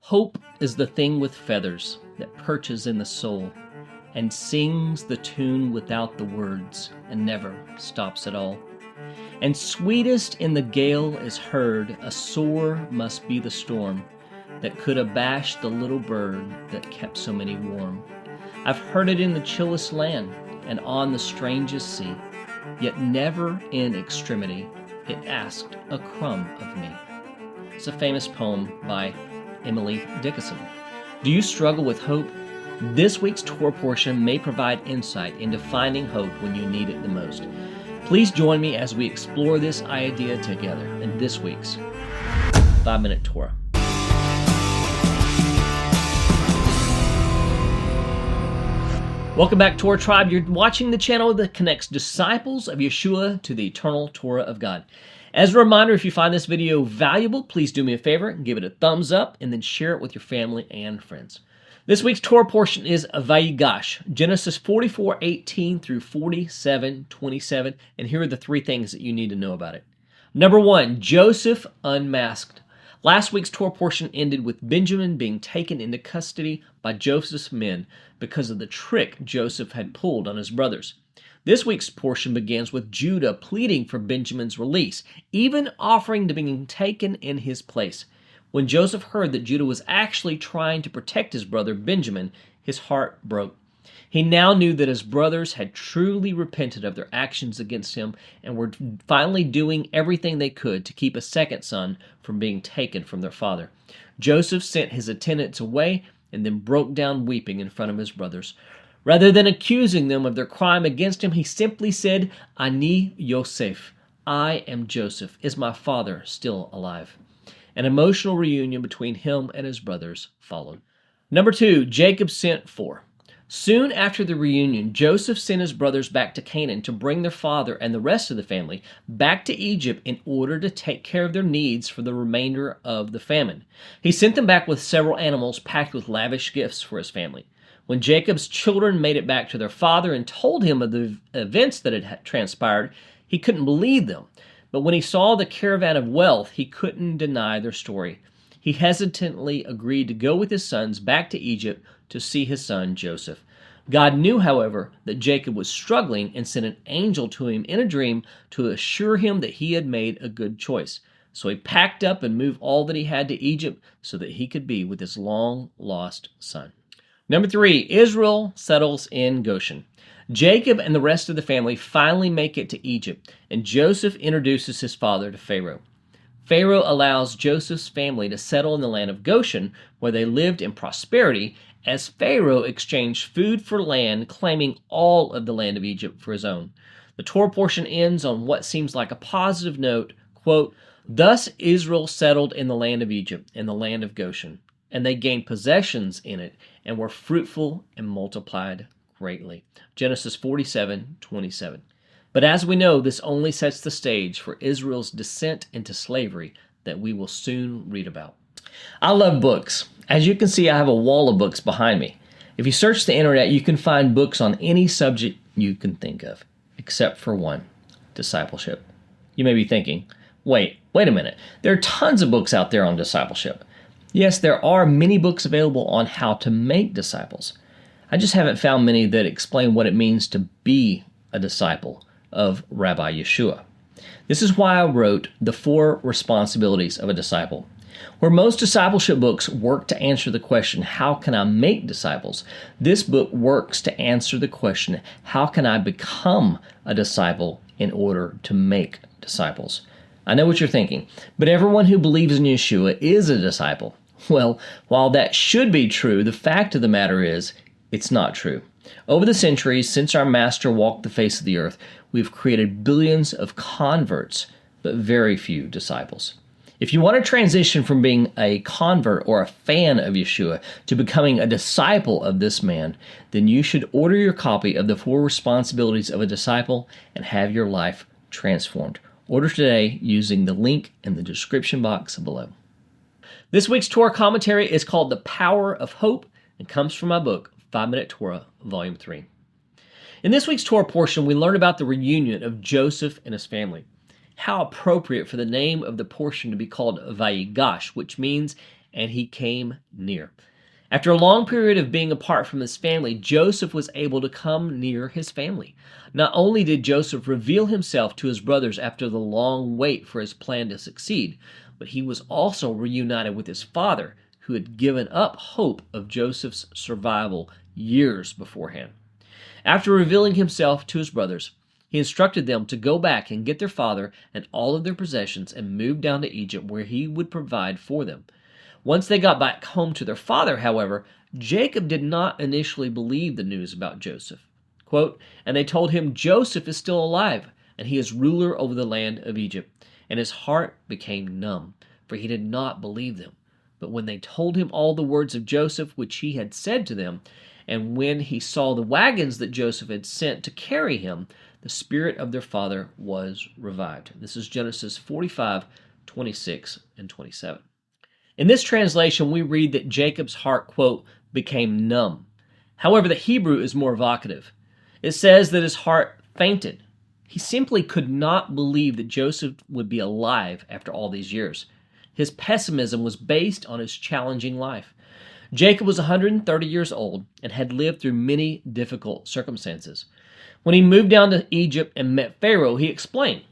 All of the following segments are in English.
Hope is the thing with feathers that perches in the soul and sings the tune without the words and never stops at all. And sweetest in the gale is heard, a sore must be the storm that could abash the little bird that kept so many warm. I've heard it in the chillest land and on the strangest sea, yet never in extremity it asked a crumb of me. It's a famous poem by Dickinson. Do you struggle with hope? This week's Torah portion may provide insight into finding hope when you need it the most. Please join me as we explore this idea together in this week's 5-Minute Torah. Welcome back, Torah Tribe. You're watching the channel that connects disciples of Yeshua to the eternal Torah of God. As a reminder, if you find this video valuable, please do me a favor and give it a thumbs up and then share it with your family and friends. This week's Torah portion is Vayigash, Genesis 44:18 through 47:27, and here are the three things that you need to know about it. Number one, Joseph unmasked. Last week's Torah portion ended with Benjamin being taken into custody by Joseph's men because of the trick Joseph had pulled on his brothers. This week's portion begins with Judah pleading for Benjamin's release, even offering to be taken in his place. When Joseph heard that Judah was actually trying to protect his brother Benjamin, his heart broke. He now knew that his brothers had truly repented of their actions against him and were finally doing everything they could to keep a second son from being taken from their father. Joseph sent his attendants away and then broke down weeping in front of his brothers. Rather than accusing them of their crime against him, he simply said, Ani Yosef, I am Joseph. Is my father still alive? An emotional reunion between him and his brothers followed. Number two, Jacob sent for. Soon after the reunion, Joseph sent his brothers back to Canaan to bring their father and the rest of the family back to Egypt in order to take care of their needs for the remainder of the famine. He sent them back with several animals packed with lavish gifts for his family. When Jacob's children made it back to their father and told him of the events that had transpired, he couldn't believe them. But when he saw the caravan of wealth, he couldn't deny their story. He hesitantly agreed to go with his sons back to Egypt to see his son Joseph. God knew, however, that Jacob was struggling and sent an angel to him in a dream to assure him that he had made a good choice. So he packed up and moved all that he had to Egypt so that he could be with his long-lost son. Number three, Israel settles in Goshen. Jacob and the rest of the family finally make it to Egypt, and Joseph introduces his father to Pharaoh. Pharaoh allows Joseph's family to settle in the land of Goshen, where they lived in prosperity, as Pharaoh exchanged food for land, claiming all of the land of Egypt for his own. The Torah portion ends on what seems like a positive note, quote, Thus Israel settled in the land of Egypt, in the land of Goshen, and they gained possessions in it, and were fruitful and multiplied greatly. Genesis 47:27. But as we know, this only sets the stage for Israel's descent into slavery that we will soon read about. I love books. As you can see, I have a wall of books behind me. If you search the internet, you can find books on any subject you can think of, except for one, discipleship. You may be thinking, wait a minute. There are tons of books out there on discipleship. Yes, there are many books available on how to make disciples. I just haven't found many that explain what it means to be a disciple of Rabbi Yeshua. This is why I wrote The 4 Responsibilities of a Disciple. Where most discipleship books work to answer the question, how can I make disciples? This book works to answer the question, how can I become a disciple in order to make disciples? I know what you're thinking, but everyone who believes in Yeshua is a disciple. Well, while that should be true, the fact of the matter is, it's not true. Over the centuries, since our Master walked the face of the earth, we've created billions of converts, but very few disciples. If you want to transition from being a convert or a fan of Yeshua to becoming a disciple of this man, then you should order your copy of The 4 Responsibilities of a Disciple and have your life transformed. Order today using the link in the description box below. This week's Torah commentary is called The Power of Hope and comes from my book, 5-Minute Torah, Volume 3. In this week's Torah portion, we learn about the reunion of Joseph and his family. How appropriate for the name of the portion to be called Vayigash, which means and he came near. After a long period of being apart from his family, Joseph was able to come near his family. Not only did Joseph reveal himself to his brothers after the long wait for his plan to succeed, but he was also reunited with his father, who had given up hope of Joseph's survival years beforehand. After revealing himself to his brothers, he instructed them to go back and get their father and all of their possessions and move down to Egypt, where he would provide for them. Once they got back home to their father, however, Jacob did not initially believe the news about Joseph. Quote, "And they told him, 'Joseph is still alive, and he is ruler over the land of Egypt.' And his heart became numb, for he did not believe them. But when they told him all the words of Joseph which he had said to them, and when he saw the wagons that Joseph had sent to carry him, the spirit of their father was revived." This is Genesis 45, 26, and 27. In this translation, we read that Jacob's heart, quote, "became numb." However, the Hebrew is more evocative. It says that his heart fainted. He simply could not believe that Joseph would be alive after all these years. His pessimism was based on his challenging life. Jacob was 130 years old and had lived through many difficult circumstances. When he moved down to Egypt and met Pharaoh, he explained,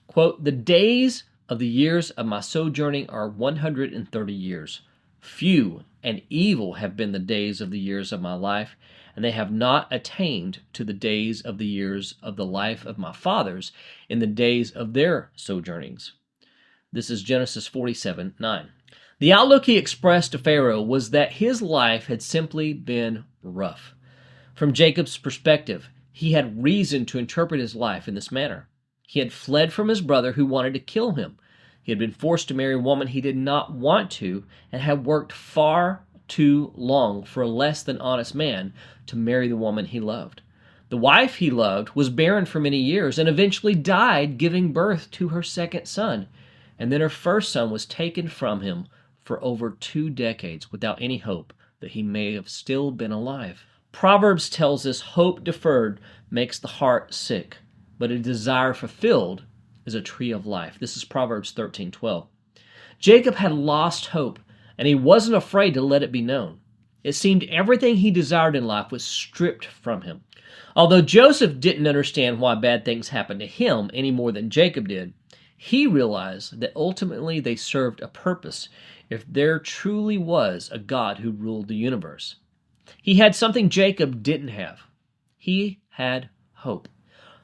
quote, "The days of the years of my sojourning are 130 years. Few and evil have been the days of the years of my life, and they have not attained to the days of the years of the life of my fathers in the days of their sojournings." This is Genesis 47, 9. The outlook he expressed to Pharaoh was that his life had simply been rough. From Jacob's perspective, he had reason to interpret his life in this manner. He had fled from his brother who wanted to kill him. He had been forced to marry a woman he did not want to, and had worked far too long for a less than honest man to marry the woman he loved. The wife he loved was barren for many years and eventually died giving birth to her second son. And then her first son was taken from him for over 2 decades without any hope that he may have still been alive. Proverbs tells us hope deferred makes the heart sick, but a desire fulfilled is a tree of life. This is Proverbs 13:12. Jacob had lost hope, and he wasn't afraid to let it be known. It seemed everything he desired in life was stripped from him. Although Joseph didn't understand why bad things happened to him any more than Jacob did, he realized that ultimately they served a purpose if there truly was a God who ruled the universe. He had something Jacob didn't have. He had hope.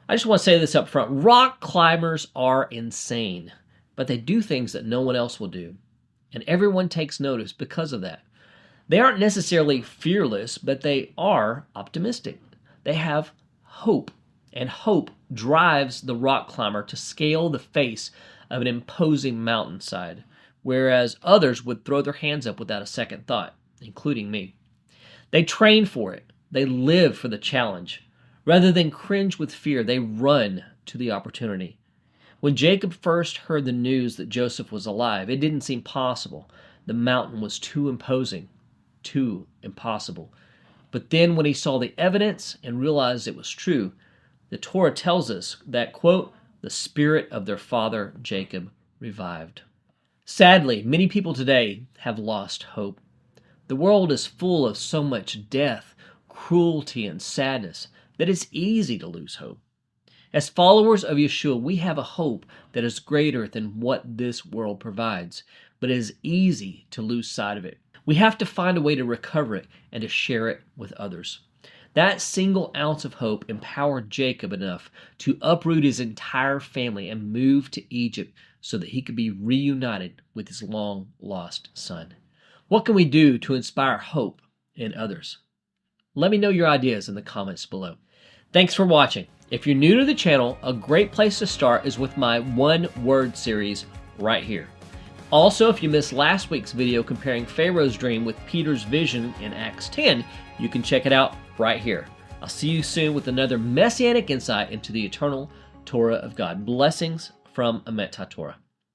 I just want to say this up front. Rock climbers are insane, but they do things that no one else will do. And everyone takes notice because of that. They aren't necessarily fearless, but they are optimistic. They have hope, and hope drives the rock climber to scale the face of an imposing mountainside, whereas others would throw their hands up without a second thought, including me. They train for it. They live for the challenge. Rather than cringe with fear, they run to the opportunity. When Jacob first heard the news that Joseph was alive, it didn't seem possible. The mountain was too imposing, too impossible. But then when he saw the evidence and realized it was true, the Torah tells us that, quote, "the spirit of their father Jacob revived." Sadly, many people today have lost hope. The world is full of so much death, cruelty, and sadness that it's easy to lose hope. As followers of Yeshua, we have a hope that is greater than what this world provides, but it is easy to lose sight of it. We have to find a way to recover it and to share it with others. That single ounce of hope empowered Jacob enough to uproot his entire family and move to Egypt so that he could be reunited with his long-lost son. What can we do to inspire hope in others? Let me know your ideas in the comments below. Thanks for watching. If you're new to the channel, a great place to start is with my one-word series right here. Also, if you missed last week's video comparing Pharaoh's dream with Peter's vision in Acts 10, you can check it out right here. I'll see you soon with another Messianic insight into the eternal Torah of God. Blessings from Emet HaTorah.